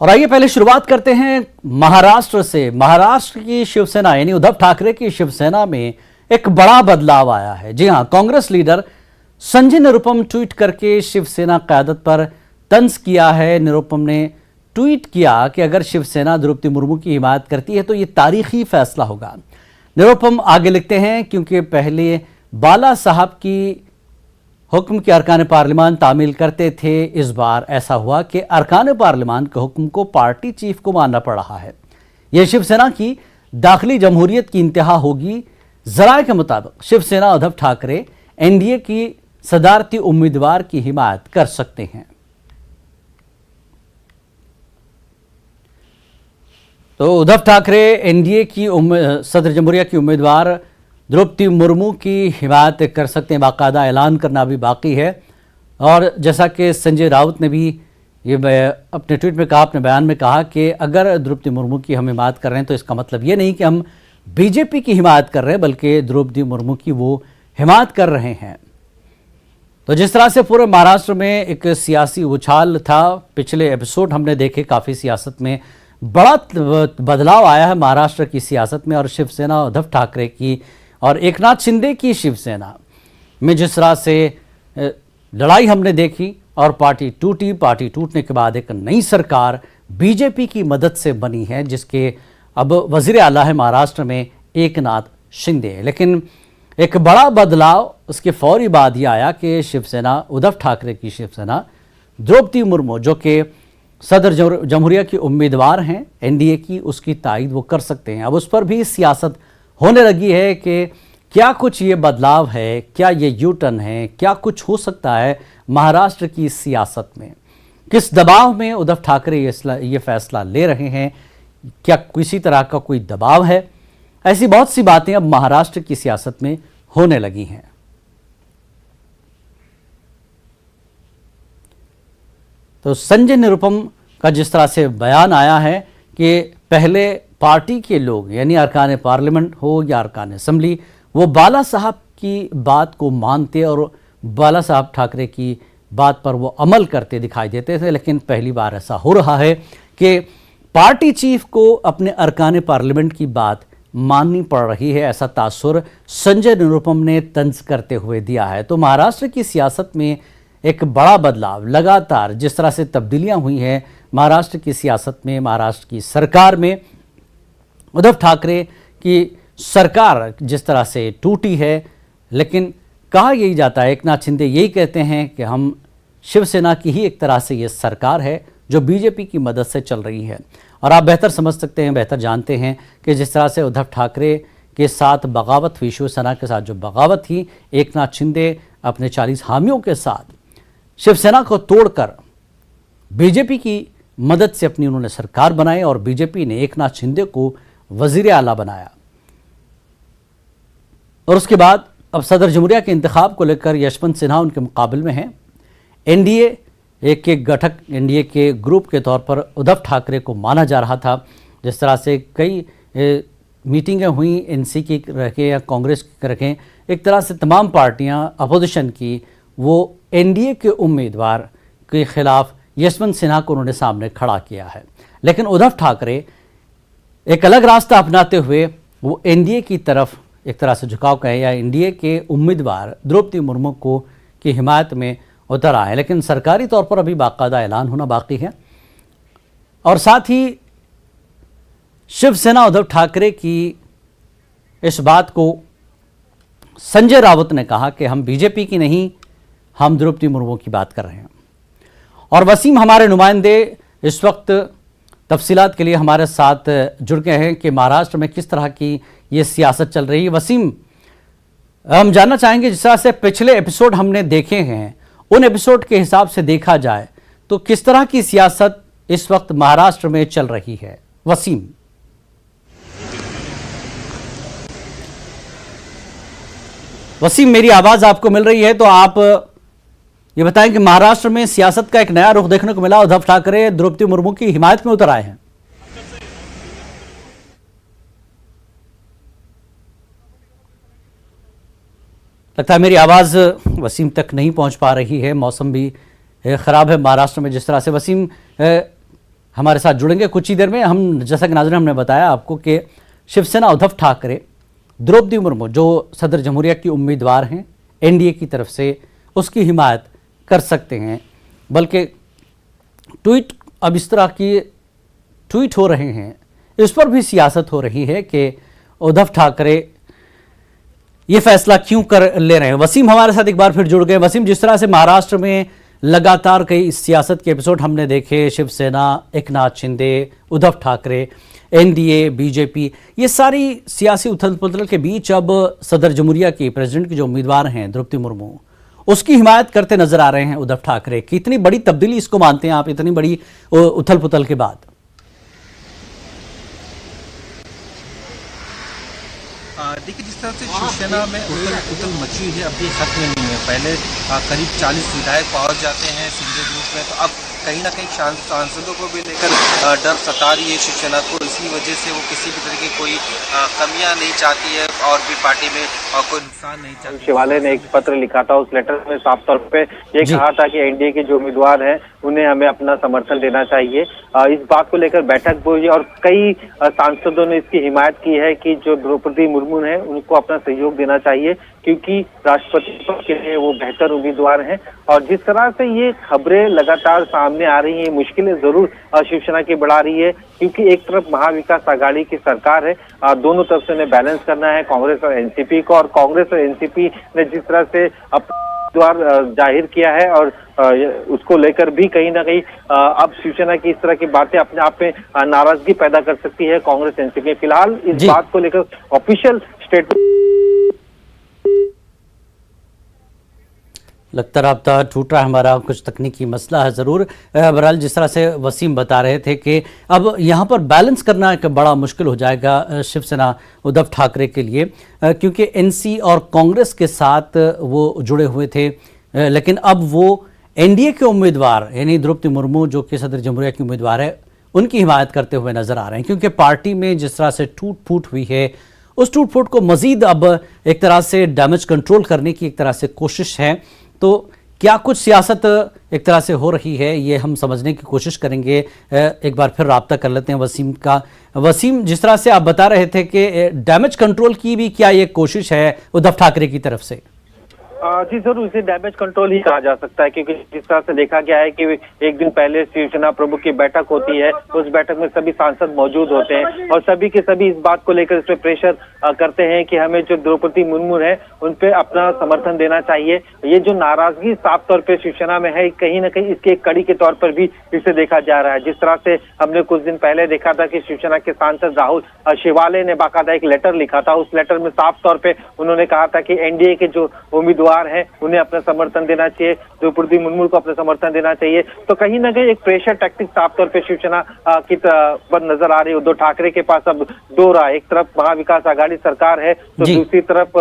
और आइए पहले शुरुआत करते हैं महाराष्ट्र से। महाराष्ट्र की शिवसेना यानी उद्धव ठाकरे की शिवसेना में एक बड़ा बदलाव आया है। जी हां, कांग्रेस लीडर संजय निरुपम ट्वीट करके शिवसेना क़यादत पर तंज किया है। निरुपम ने ट्वीट किया कि अगर शिवसेना द्रौपदी मुर्मू की हिमायत करती है तो ये तारीखी फैसला होगा। निरुपम आगे लिखते हैं, क्योंकि पहले बाला साहब की हुक्म के अरकान पार्लिमान तामील करते थे, इस बार ऐसा हुआ कि अरकान पार्लिमान के हुक्म को पार्टी चीफ को मानना पड़ रहा है। यह शिवसेना की दाखिली जमहूरियत की इंतहा होगी। जराये के मुताबिक शिवसेना उद्धव ठाकरे एनडीए की सदारती उम्मीदवार की हिमायत कर सकते हैं। तो उद्धव ठाकरे एनडीए की सदर जमहूरिया की उम्मीदवार द्रौपदी मुर्मू की हिमायत कर सकते हैं। बाकायदा ऐलान करना अभी बाकी है। और जैसा कि संजय राउत ने भी ये अपने ट्वीट में कहा, अपने बयान में कहा कि अगर द्रौपदी मुर्मू की हम हिमायत कर रहे हैं तो इसका मतलब ये नहीं कि हम बीजेपी की हिमायत कर रहे हैं, बल्कि द्रौपदी मुर्मू की वो हिमायत कर रहे हैं। तो जिस तरह से पूरे महाराष्ट्र में एक सियासी उछाल था, पिछले एपिसोड हमने देखे, काफ़ी सियासत में बड़ा बदलाव आया है महाराष्ट्र की सियासत में। और शिवसेना उद्धव ठाकरे की और एकनाथ शिंदे की शिवसेना में जिस तरह से लड़ाई हमने देखी और पार्टी टूटी, पार्टी टूटने के बाद एक नई सरकार बीजेपी की मदद से बनी है, जिसके अब वजीर आला है महाराष्ट्र में एकनाथ शिंदे। लेकिन एक बड़ा बदलाव उसके फौरी बाद ये आया कि शिवसेना उद्धव ठाकरे की शिवसेना द्रौपदी मुर्मू, जो कि सदर जमहूरिया की उम्मीदवार हैं एनडीए की, उसकी तायद वो कर सकते हैं। अब उस पर भी सियासत होने लगी है कि क्या कुछ ये बदलाव है, क्या ये यू टर्न है, क्या कुछ हो सकता है महाराष्ट्र की सियासत में। किस दबाव में उद्धव ठाकरे ये फैसला ले रहे हैं, क्या किसी तरह का कोई दबाव है, ऐसी बहुत सी बातें अब महाराष्ट्र की सियासत में होने लगी हैं। तो संजय निरुपम का जिस तरह से बयान आया है कि पहले पार्टी के लोग यानी अरकान पार्लियामेंट हो या अरकान असेंबली, वो बाला साहब की बात को मानते और बाला साहब ठाकरे की बात पर वो अमल करते दिखाई देते थे। लेकिन पहली बार ऐसा हो रहा है कि पार्टी चीफ को अपने अरकान पार्लियामेंट की बात माननी पड़ रही है। ऐसा तासुर संजय निरुपम ने तंज करते हुए दिया है। तो महाराष्ट्र की सियासत में एक बड़ा बदलाव, लगातार जिस तरह से तब्दीलियां हुई हैं महाराष्ट्र की सियासत में, महाराष्ट्र की सरकार में, उद्धव ठाकरे की सरकार जिस तरह से टूटी है। लेकिन कहा यही जाता है, एकनाथ शिंदे यही कहते हैं कि हम शिवसेना की ही एक तरह से ये सरकार है जो बीजेपी की मदद से चल रही है। और आप बेहतर समझ सकते हैं, बेहतर जानते हैं कि जिस तरह से उद्धव ठाकरे के साथ बगावत हुई, शिवसेना के साथ जो बगावत थी, एकनाथ शिंदे अपने 40 हामियों के साथ शिवसेना को तोड़कर बीजेपी की मदद से अपनी उन्होंने सरकार बनाई और बीजेपी ने एकनाथ शिंदे को वजीर आला बनाया। और उसके बाद अब सदर जमहूरिया के इंतखाब को लेकर यशवंत सिन्हा उनके मुकाबले में हैं। एनडीए एक घटक, एनडीए के ग्रुप के तौर पर उद्धव ठाकरे को माना जा रहा था। जिस तरह से कई मीटिंगें हुई एनसी की रखें या कांग्रेस की रखें, एक तरह से तमाम पार्टियां अपोजिशन की वो एनडीए के उम्मीदवार के खिलाफ यशवंत सिन्हा को उन्होंने सामने खड़ा किया है। लेकिन उद्धव ठाकरे एक अलग रास्ता अपनाते हुए वो एनडीए की तरफ एक तरह से झुकाव कहें या एनडीए के उम्मीदवार द्रौपदी मुर्मू को की हिमायत में उतर आए। लेकिन सरकारी तौर पर अभी बाकायदा ऐलान होना बाकी है। और साथ ही शिवसेना उद्धव ठाकरे की इस बात को संजय राउत ने कहा कि हम बीजेपी की नहीं, हम द्रौपदी मुर्मू की बात कर रहे हैं। और वसीम हमारे नुमाइंदे इस वक्त तफसीलात के लिए हमारे साथ जुड़ गए हैं कि महाराष्ट्र में किस तरह की ये सियासत चल रही है। वसीम, हम जानना चाहेंगे, जिस तरह से पिछले एपिसोड हमने देखे हैं, उन एपिसोड के हिसाब से देखा जाए तो किस तरह की सियासत इस वक्त महाराष्ट्र में चल रही है। वसीम, मेरी आवाज आपको मिल रही है तो आप ये बताएं कि महाराष्ट्र में सियासत का एक नया रुख देखने को मिला। उद्धव ठाकरे द्रौपदी मुर्मू की हिमायत में उतर आए हैं। लगता है मेरी आवाज़ वसीम तक नहीं पहुंच पा रही है। मौसम भी ख़राब है महाराष्ट्र में जिस तरह से। वसीम, हमारे साथ जुड़ेंगे कुछ ही देर में। हम जैसा कि नाज़रीन हमने बताया आपको कि शिवसेना उद्धव ठाकरे द्रौपदी मुर्मू जो सदर जमहूरिया की उम्मीदवार हैं एनडीए की तरफ से, उसकी हिमायत कर सकते हैं। बल्कि ट्वीट अब इस तरह की ट्वीट हो रहे हैं, इस पर भी सियासत हो रही है कि उद्धव ठाकरे ये फैसला क्यों कर ले रहे हैं। वसीम हमारे साथ एक बार फिर जुड़ गए। वसीम, जिस तरह से महाराष्ट्र में लगातार कई सियासत के एपिसोड हमने देखे, शिवसेना, एकनाथ शिंदे, उद्धव ठाकरे, एनडीए, बीजेपी, ये सारी सियासी उथल पुथल के बीच अब सदर जमहूरिया की प्रेसिडेंट की जो उम्मीदवार हैं द्रौपदी मुर्मू, उसकी हिमायत करते नजर आ रहे हैं उद्धव ठाकरे। कितनी बड़ी तब्दीली इसको मानते हैं आप, इतनी बड़ी उथल पुथल के बाद? देखिए, जिस तरह से शिवसेना में उथल मची हुई है अभी खत्म नहीं है। पहले करीब 40 विधायक पहुंच जाते हैं शिंदे ग्रुप में, तो अब कहीं ना कहीं सांसदों को भी लेकर डर सता रही है शिवसेना को। इसी वजह से वो किसी भी तरह की कोई कमियां नहीं चाहती है और भी पार्टी में कोई नुकसान नहीं चाहती। शिवालय ने एक पत्र लिखा था, उस लेटर में साफ तौर पे ये कहा था कि एनडीए के जो उम्मीदवार हैं उन्हें हमें अपना समर्थन देना चाहिए। इस बात को लेकर बैठक हुई और कई सांसदों ने इसकी हिमायत की है कि जो द्रौपदी मुर्मू है उनको अपना सहयोग देना चाहिए, क्योंकि राष्ट्रपति पद के लिए वो बेहतर उम्मीदवार हैं। और जिस तरह से ये खबरें लगातार सामने आ रही हैं, मुश्किलें जरूर शिवसेना की बढ़ा रही है, क्योंकि एक तरफ महाविकास आघाड़ी की सरकार है, दोनों तरफ से उन्हें बैलेंस करना है, कांग्रेस और एनसीपी को। और कांग्रेस और एनसीपी ने जिस तरह से उम्मीदवार जाहिर किया है और उसको लेकर भी कहीं ना कहीं अब शिवसेना की इस तरह की बातें अपने आप में नाराजगी पैदा कर सकती है कांग्रेस एनसीपी। फिलहाल इस बात को लेकर ऑफिशियल स्टेटमेंट लगता रहा टूट रहा है हमारा, कुछ तकनीकी मसला है ज़रूर। बहरहाल जिस तरह से वसीम बता रहे थे कि अब यहाँ पर बैलेंस करना एक बड़ा मुश्किल हो जाएगा शिवसेना उद्धव ठाकरे के लिए, क्योंकि एनसी और कांग्रेस के साथ वो जुड़े हुए थे, लेकिन अब वो एनडीए के उम्मीदवार यानी द्रौपदी मुर्मू जो कि सदर जमहूरिया की उम्मीदवार है उनकी हिमायत करते हुए नजर आ रहे हैं। क्योंकि पार्टी में जिस तरह से टूट फूट हुई है, उस टूट फूट को मजीद अब एक तरह से डैमेज कंट्रोल करने की एक तरह से कोशिश है। तो क्या कुछ सियासत एक तरह से हो रही है, ये हम समझने की कोशिश करेंगे। एक बार फिर राब्ता कर लेते हैं वसीम का। वसीम, जिस तरह से आप बता रहे थे कि डैमेज कंट्रोल की भी क्या ये कोशिश है उद्धव ठाकरे की तरफ से? जी जरूर, इसे डैमेज कंट्रोल ही कहा जा सकता है, क्योंकि जिस तरह से देखा गया है कि एक दिन पहले शिवसेना प्रमुख की बैठक होती है, उस बैठक में सभी सांसद मौजूद होते हैं और सभी के सभी इस बात को लेकर इस पे प्रेशर करते हैं कि हमें जो द्रौपदी मुर्मू है उन पे अपना समर्थन देना चाहिए। ये जो नाराजगी साफ तौर पे शिवसेना में है, कहीं ना कहीं इसके एक कड़ी के तौर पर भी इसे देखा जा रहा है। जिस तरह से हमने कुछ दिन पहले देखा था कि शिवसेना के सांसद राहुल शिवालय ने बाकायदा एक लेटर लिखा था। उस लेटर में साफ तौर पे उन्होंने कहा था कि एनडीए के जो उम्मीदवार है उन्हें अपना समर्थन देना चाहिए, द्रौपदी मुर्मू को अपना समर्थन देना चाहिए। तो कहीं ना कहीं एक प्रेशर टैक्टिक साफ तौर पे शिवसेना की पर नजर आ रही है। उद्धव ठाकरे के पास अब दो राह, एक तरफ महाविकास आघाड़ी सरकार है तो दूसरी तरफ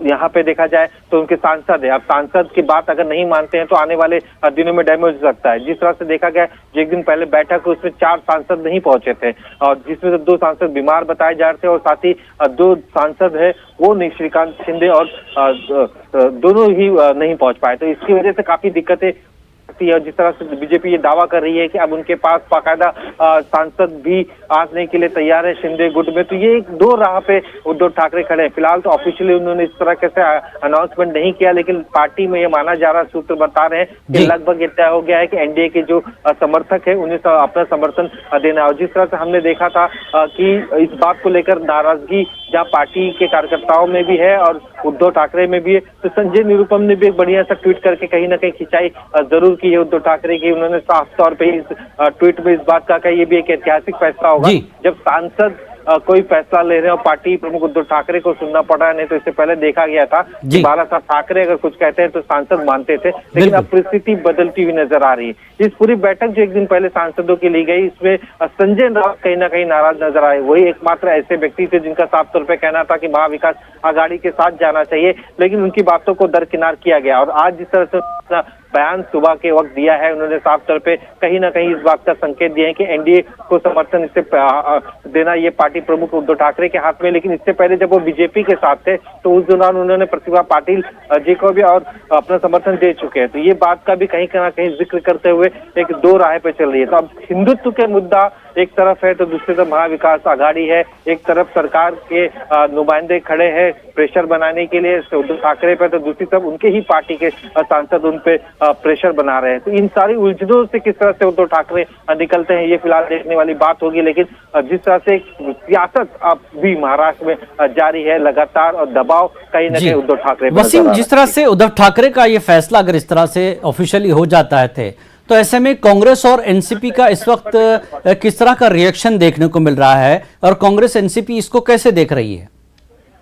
यहाँ पे देखा जाए तो उनके सांसद है। अब सांसद की बात अगर नहीं मानते हैं तो आने वाले दिनों में डैमेज हो सकता है। जिस तरह से देखा गया जो एक दिन पहले बैठक उसमें 4 सांसद नहीं पहुंचे थे और जिसमें से 2 सांसद बीमार बताए जा रहे थे और साथ ही 2 सांसद है वो श्रीकांत शिंदे और दोनों ही नहीं पहुंच पाए। तो इसकी वजह से काफी दिक्कतें है। जिस तरह से बीजेपी ये दावा कर रही है कि अब उनके पास बाकायदा सांसद भी आने के लिए तैयार है शिंदे गुट में, तो ये एक 2 राह पे उद्धव ठाकरे खड़े हैं। फिलहाल तो ऑफिशियली उन्होंने इस तरह कैसे अनाउंसमेंट नहीं किया, लेकिन पार्टी में ये माना जा रहा, सूत्र बता रहे हैं कि लगभग ये तय हो गया है कि एनडीए के जो समर्थक है उन्हें अपना समर्थन देना है। और जिस तरह से हमने देखा था कि इस बात को लेकर नाराजगी जहाँ पार्टी के कार्यकर्ताओं में भी है और उद्धव ठाकरे में भी है, तो संजय निरुपम ने भी एक बढ़िया सा ट्वीट करके कहीं ना कहीं खिंचाई जरूर की है उद्धव ठाकरे की। उन्होंने साफ तौर पे इस ट्वीट में इस बात का ये भी एक ऐतिहासिक फैसला होगा जब सांसद कोई फैसला ले रहे हैं और पार्टी प्रमुख उद्धव ठाकरे को सुनना पड़ा है। नहीं तो इससे पहले देखा गया था कि बाला साहब ठाकरे अगर कुछ कहते हैं तो सांसद मानते थे, लेकिन अब परिस्थिति बदलती हुई नजर आ रही है। इस पूरी बैठक जो एक दिन पहले सांसदों की ली गई, इसमें संजय राउत कहीं ना कहीं नाराज नजर आए। वही एकमात्र ऐसे व्यक्ति थे जिनका साफ तौर पर कहना था कि महाविकास आघाड़ी के साथ जाना चाहिए, लेकिन उनकी बातों को दरकिनार किया गया। और आज जिस तरह से बयान सुबह के वक्त दिया है। उन्होंने साफ तौर पे कहीं ना कहीं इस बात का संकेत दिया है कि एनडीए को समर्थन इससे देना ये पार्टी प्रमुख उद्धव ठाकरे के हाथ में। लेकिन इससे पहले जब वो बीजेपी के साथ थे तो उस दौरान उन्होंने प्रतिभा पाटिल जी को भी और अपना समर्थन दे चुके हैं। तो ये बात का भी कहीं ना कहीं जिक्र करते हुए एक दो राह पे चल रही है। तो अब हिंदुत्व के मुद्दा एक तरफ है तो दूसरी तरफ महाविकास आघाड़ी है। एक तरफ सरकार के नुमाइंदे खड़े हैं प्रेशर बनाने के लिए उद्धव ठाकरे पे, तो दूसरी तरफ उनके ही पार्टी के सांसद उन पे प्रेशर बना रहे हैं। तो इन सारी उलझनों से किस तरह से उद्धव ठाकरे निकलते हैं ये फिलहाल देखने वाली बात होगी। लेकिन जिस तरह से सियासत अब भी महाराष्ट्र में जारी है लगातार और दबाव कहीं ना कहीं उद्धव ठाकरे पे वसीम, जिस तरह से उद्धव ठाकरे का ये फैसला अगर इस तरह से ऑफिशियली हो जाता है तो ऐसे में कांग्रेस और एनसीपी का इस वक्त किस तरह का रिएक्शन देखने को मिल रहा है और कांग्रेस एनसीपी इसको कैसे देख रही है?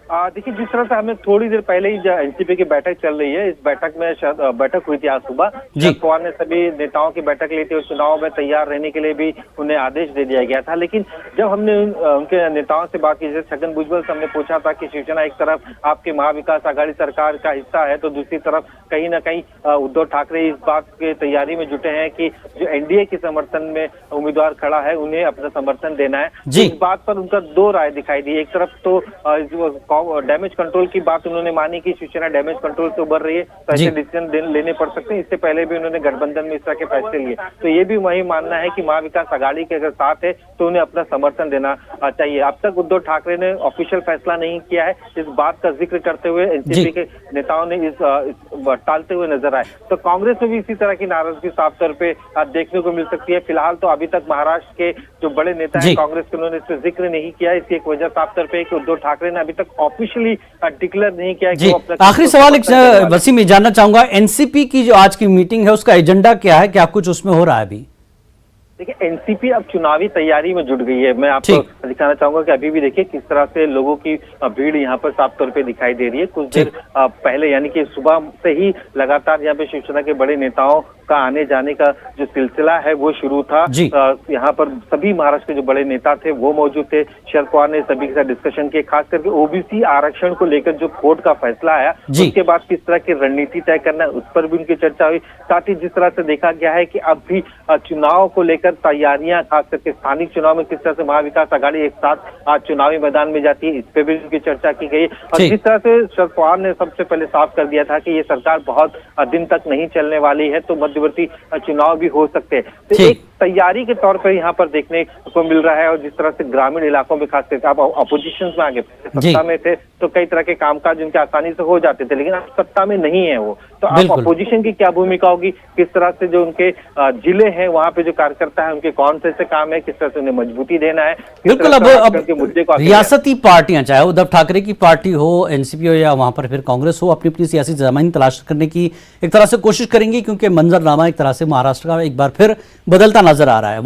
देखिए, जिस तरह से हमें थोड़ी देर पहले ही एनसीपी की बैठक चल रही है, इस बैठक में बैठक हुई थी आज सुबह। शरद पवार ने सभी नेताओं की बैठक ली थी और चुनाव में तैयार रहने के लिए भी उन्हें आदेश दे दिया गया था। लेकिन जब हमने उनके नेताओं से बात की, जैसे छगन भुजबल से हमने पूछा था कि शिवसेना एक तरफ आपके महाविकास आघाड़ी सरकार का हिस्सा है तो दूसरी तरफ कहीं ना कहीं उद्धव ठाकरे इस बात की तैयारी में जुटे हैं कि जो एनडीए के समर्थन में उम्मीदवार खड़ा है उन्हें अपना समर्थन देना है। इस बात पर उनका दो राय दिखाई दी। एक तरफ तो डैमेज कंट्रोल की बात उन्होंने मानी कि शिवसेना डैमेज कंट्रोल से उभर रही है तो ऐसे डिसीजन लेने पड़ सकते हैं। इससे पहले भी उन्होंने गठबंधन में इस तरह के फैसले लिए। तो ये भी वही मानना है कि महाविकास आघाड़ी के अगर साथ है तो उन्हें अपना समर्थन देना चाहिए। अब तक उद्धव ठाकरे ने ऑफिशियल फैसला नहीं किया है। इस बात का जिक्र करते हुए एनसीपी के नेताओं ने इस टालते हुए नजर आए। तो कांग्रेस में भी इसी तरह की नाराजगी साफ तौर पे देखने को मिल सकती है। फिलहाल तो अभी तक महाराष्ट्र के जो बड़े नेता हैं कांग्रेस के, उन्होंने इस पर जिक्र नहीं किया। इसकी एक वजह साफ तौर पे कि उद्धव ठाकरे ने अभी तक ऑफिशियली डिक्लेयर नहीं किया कि वो अपना। आखिरी सवाल वसीम, ये जानना चाहूंगा एनसीपी की जो आज की मीटिंग है उसका एजेंडा क्या है, क्या कुछ उसमें हो रहा है अभी? देखिए, एनसीपी अब चुनावी तैयारी में जुट गई है। मैं आपको दिखाना चाहूंगा कि अभी भी देखिए किस तरह से लोगों की भीड़ यहाँ पर साफ तौर पे दिखाई दे रही है। कुछ देर पहले यानी कि सुबह से ही लगातार यहाँ पे शिवसेना के बड़े नेताओं का आने जाने का जो सिलसिला है वो शुरू था। यहाँ पर सभी महाराष्ट्र के जो बड़े नेता थे वो मौजूद थे। शरद पवार ने सभी के साथ डिस्कशन किए, खास करके ओबीसी आरक्षण को लेकर जो कोर्ट का फैसला आया उसके बाद किस तरह की रणनीति तय करना है उस पर भी उनकी चर्चा हुई। साथ ही जिस तरह से देखा गया है कि अब भी चुनाव को लेकर तैयारियां, खास करके स्थानिक चुनाव में किस तरह से महाविकास आघाड़ी एक साथ आज चुनावी मैदान में जाती है, इस पे भी उनकी चर्चा की गई। और जिस तरह से शरद पवार ने सबसे पहले साफ कर दिया था कि ये सरकार बहुत दिन तक नहीं चलने वाली है तो मध्यवर्ती चुनाव भी हो सकते हैं। तो एक तैयारी के तौर पर यहाँ पर देखने को मिल रहा है। और जिस तरह से ग्रामीण इलाकों में खास करके आप अपोजिशन में आगे सत्ता में थे तो कई तरह के कामकाज उनके आसानी से हो जाते थे, लेकिन अब सत्ता में नहीं है वो, तो अब अपोजिशन की क्या भूमिका होगी, किस तरह से जो उनके जिले हैं वहां पे जो कार्यकर्ता है उनके कौन से काम है, किस तरह से उन्हें मजबूती देना है। बिल्कुल, अब मुद्दे को रियासती पार्टियां चाहे उद्धव ठाकरे की पार्टी हो, एनसीपी हो या वहां पर फिर कांग्रेस हो, अपनी अपनी सियासी जमीन तलाश करने की एक तरह से कोशिश करेंगी क्योंकि मंजरनामा एक तरह से महाराष्ट्र का एक बार फिर बदलता नजर आ रहा है।